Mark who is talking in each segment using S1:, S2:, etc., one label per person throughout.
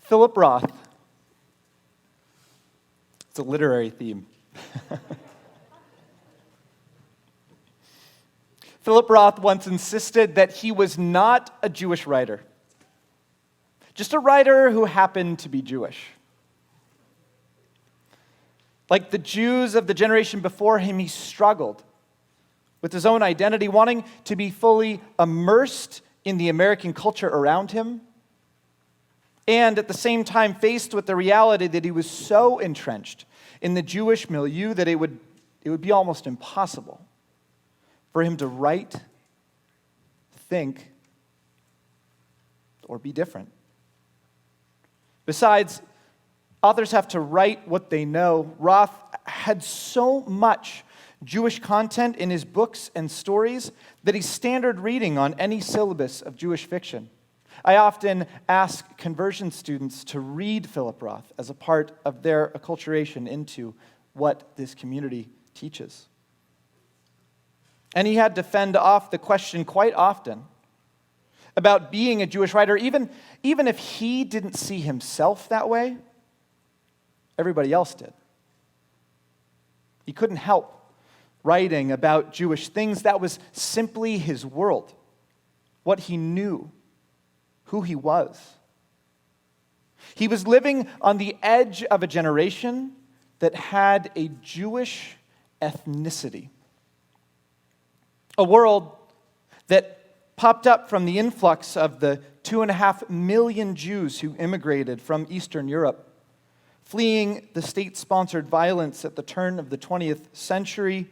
S1: Philip Roth. It's a literary theme. Philip Roth once insisted that he was not a Jewish writer, just a writer who happened to be Jewish. Like the Jews of the generation before him, he struggled with his own identity, wanting to be fully immersed in the American culture around him, and at the same time faced with the reality that he was so entrenched in the Jewish milieu that it would be almost impossible for him to write, think, or be different. Besides, authors have to write what they know. Roth had so much Jewish content in his books and stories that he's standard reading on any syllabus of Jewish fiction. I often ask conversion students to read Philip Roth as a part of their acculturation into what this community teaches. And he had to fend off the question quite often about being a Jewish writer, even if he didn't see himself that way, everybody else did. He couldn't help writing about Jewish things. That was simply his world, what he knew, who he was. He was living on the edge of a generation that had a Jewish ethnicity. A world that popped up from the influx of the 2.5 million Jews who immigrated from Eastern Europe, fleeing the state-sponsored violence at the turn of the 20th century.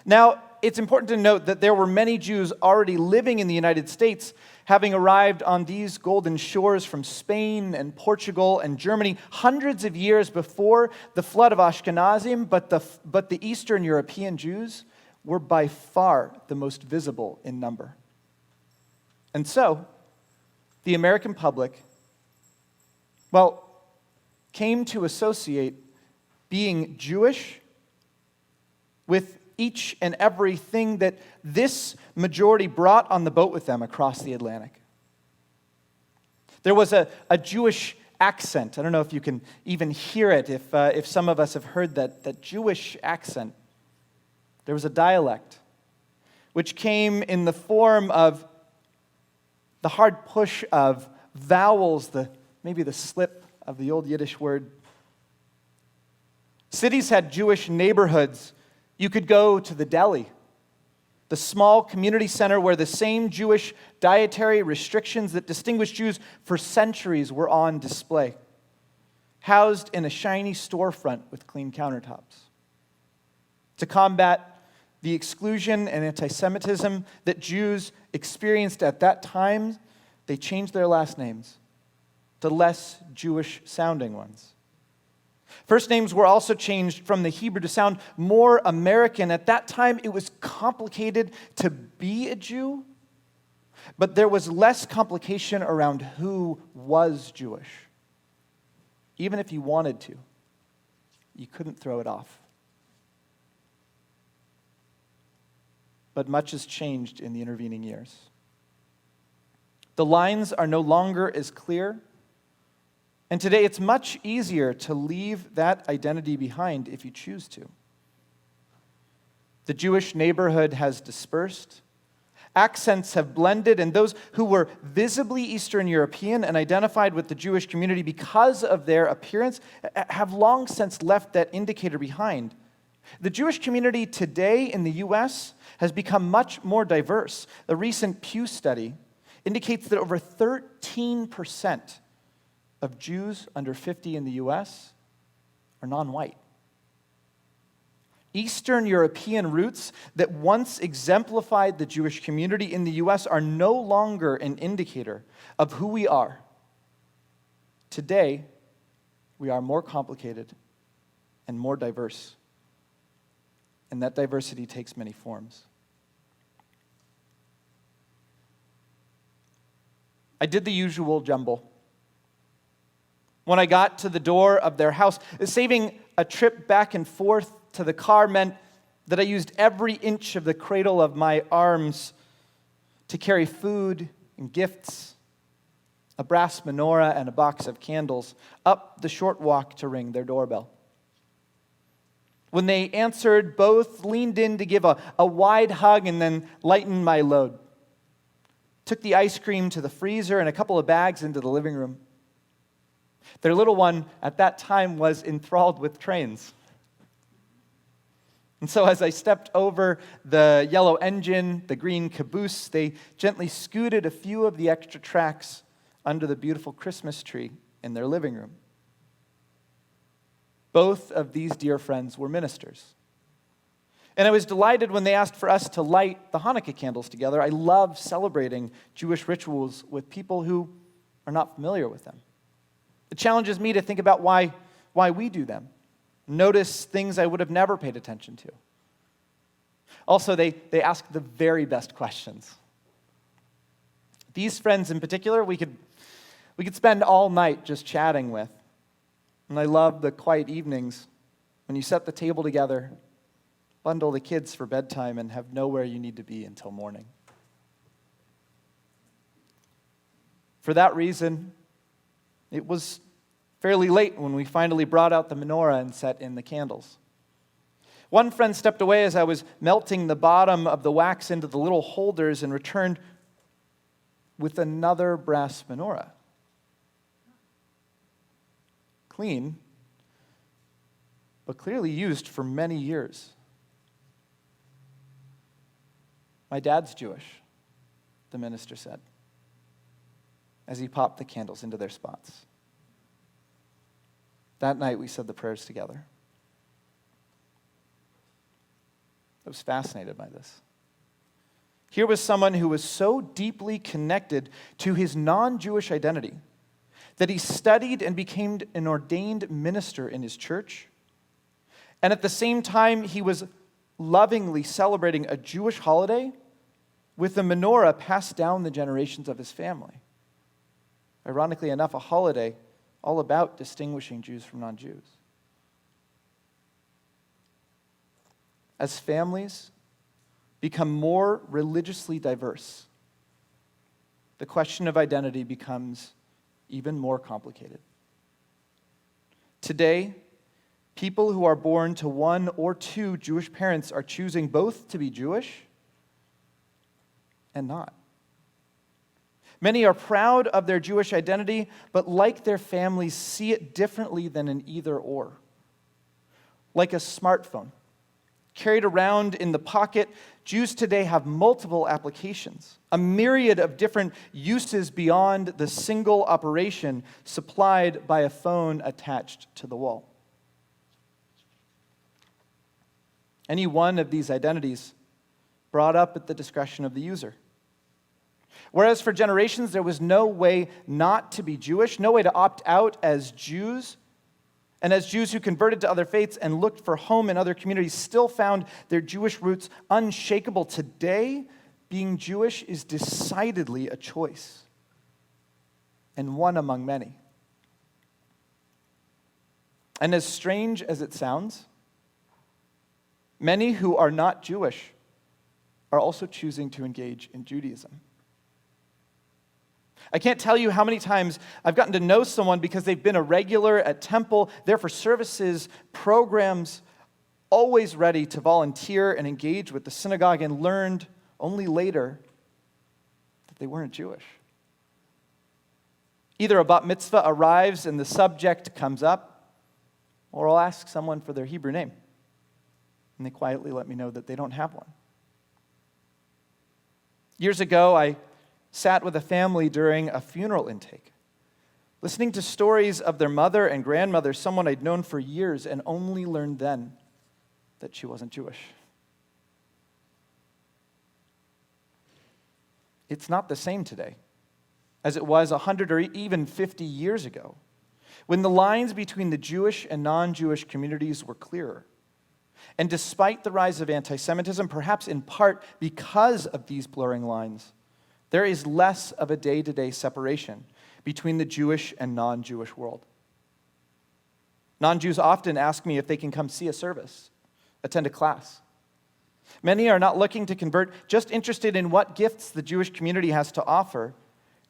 S1: Now, it's important to note that there were many Jews already living in the United States, having arrived on these golden shores from Spain and Portugal and Germany hundreds of years before the flood of Ashkenazim, but the Eastern European Jews were by far the most visible in number. And so, the American public, came to associate being Jewish with each and everything that this majority brought on the boat with them across the Atlantic. There was a Jewish accent. I don't know if you can even hear it, if some of us have heard that Jewish accent. There was a dialect, which came in the form of the hard push of vowels, maybe the slip of the old Yiddish word. Cities had Jewish neighborhoods. You could go to the deli, the small community center where the same Jewish dietary restrictions that distinguished Jews for centuries were on display, housed in a shiny storefront with clean countertops. To combat the exclusion and anti-Semitism that Jews experienced at that time, they changed their last names to less Jewish-sounding ones. First names were also changed from the Hebrew to sound more American. At that time, it was complicated to be a Jew, but there was less complication around who was Jewish. Even if you wanted to, you couldn't throw it off. But much has changed in the intervening years. The lines are no longer as clear, and today it's much easier to leave that identity behind if you choose to. The Jewish neighborhood has dispersed, accents have blended, and those who were visibly Eastern European and identified with the Jewish community because of their appearance have long since left that indicator behind. The Jewish community today in the U.S. has become much more diverse. The recent Pew study indicates that over 13% of Jews under 50 in the U.S. are non-white. Eastern European roots that once exemplified the Jewish community in the U.S. are no longer an indicator of who we are. Today, we are more complicated and more diverse. And that diversity takes many forms. I did the usual jumble. When I got to the door of their house, saving a trip back and forth to the car meant that I used every inch of the cradle of my arms to carry food and gifts a brass menorah, and a box of candles, up the short walk to ring their doorbell. When they answered, both leaned in to give a wide hug and then lighten my load. Took the ice cream to the freezer and a couple of bags into the living room. Their little one at that time was enthralled with trains. And so as I stepped over the yellow engine, the green caboose, they gently scooted a few of the extra tracks under the beautiful Christmas tree in their living room. Both of these dear friends were ministers. And I was delighted when they asked for us to light the Hanukkah candles together. I love celebrating Jewish rituals with people who are not familiar with them. It challenges me to think about why we do them. Notice things I would have never paid attention to. Also, they ask the very best questions. These friends in particular, we could spend all night just chatting with. And I love the quiet evenings when you set the table together, bundle the kids for bedtime, and have nowhere you need to be until morning. For that reason, it was fairly late when we finally brought out the menorah and set in the candles. One friend stepped away as I was melting the bottom of the wax into the little holders and returned with another brass menorah. Clean, but clearly used for many years. My dad's Jewish, the minister said, as he popped the candles into their spots. That night we said the prayers together. I was fascinated by this. Here was someone who was so deeply connected to his non-Jewish identity that he studied and became an ordained minister in his church. And at the same time, he was lovingly celebrating a Jewish holiday with the menorah passed down the generations of his family. Ironically enough, a holiday all about distinguishing Jews from non-Jews. As families become more religiously diverse, the question of identity becomes even more complicated. Today, people who are born to one or two Jewish parents are choosing both to be Jewish and not. Many are proud of their Jewish identity, but like their families, see it differently than an either-or. Like a smartphone carried around in the pocket, Jews today have multiple applications, a myriad of different uses beyond the single operation supplied by a phone attached to the wall. Any one of these identities brought up at the discretion of the user. Whereas for generations, there was no way not to be Jewish, no way to opt out as Jews. And as Jews who converted to other faiths and looked for home in other communities still found their Jewish roots unshakable, today, being Jewish is decidedly a choice, and one among many. And as strange as it sounds, many who are not Jewish are also choosing to engage in Judaism. I can't tell you how many times I've gotten to know someone because they've been a regular at temple, there for services, programs, always ready to volunteer and engage with the synagogue, and learned only later that they weren't Jewish. Either a bat mitzvah arrives and the subject comes up, or I'll ask someone for their Hebrew name, and they quietly let me know that they don't have one. Years ago, I sat with a family during a funeral intake, listening to stories of their mother and grandmother, someone I'd known for years, and only learned then that she wasn't Jewish. It's not the same today as it was 100 or even 50 years ago, when the lines between the Jewish and non-Jewish communities were clearer. And despite the rise of anti-Semitism, perhaps in part because of these blurring lines, there is less of a day-to-day separation between the Jewish and non-Jewish world. Non-Jews often ask me if they can come see a service, attend a class. Many are not looking to convert, just interested in what gifts the Jewish community has to offer,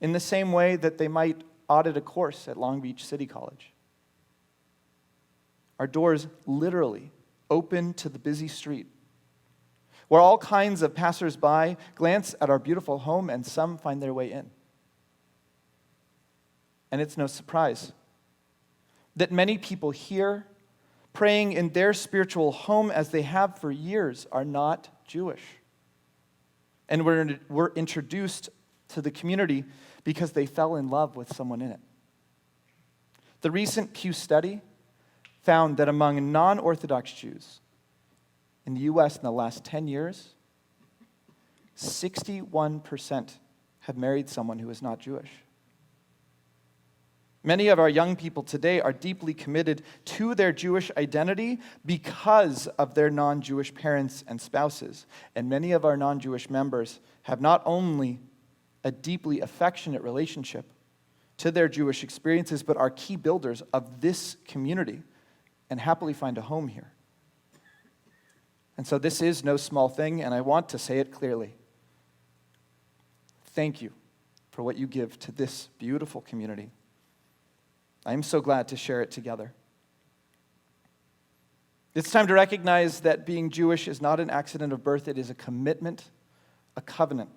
S1: in the same way that they might audit a course at Long Beach City College. Our doors literally open to the busy street, where all kinds of passersby glance at our beautiful home and some find their way in. And it's no surprise that many people here, praying in their spiritual home as they have for years, are not Jewish. And were introduced to the community because they fell in love with someone in it. The recent Pew study found that among non-Orthodox Jews in the U.S. in the last 10 years, 61% have married someone who is not Jewish. Many of our young people today are deeply committed to their Jewish identity because of their non-Jewish parents and spouses. And many of our non-Jewish members have not only a deeply affectionate relationship to their Jewish experiences, but are key builders of this community and happily find a home here. And so this is no small thing, and I want to say it clearly. Thank you for what you give to this beautiful community. I am so glad to share it together. It's time to recognize that being Jewish is not an accident of birth. It is a commitment, a covenant.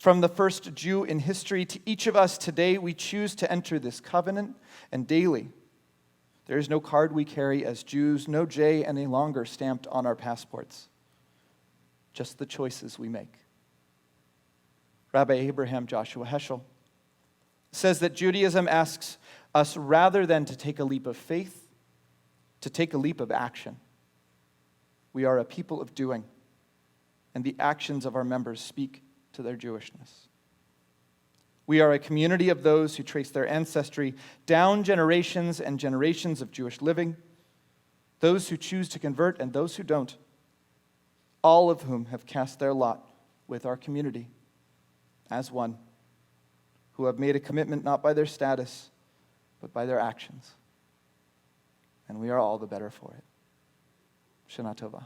S1: From the first Jew in history to each of us today, we choose to enter this covenant, and daily, there is no card we carry as Jews, no J any longer stamped on our passports, just the choices we make. Rabbi Abraham Joshua Heschel says that Judaism asks us, rather than to take a leap of faith, to take a leap of action. We are a people of doing, and the actions of our members speak to their Jewishness. We are a community of those who trace their ancestry down generations and generations of Jewish living, those who choose to convert and those who don't, all of whom have cast their lot with our community as one, who have made a commitment not by their status, but by their actions. And we are all the better for it. Shana Tova.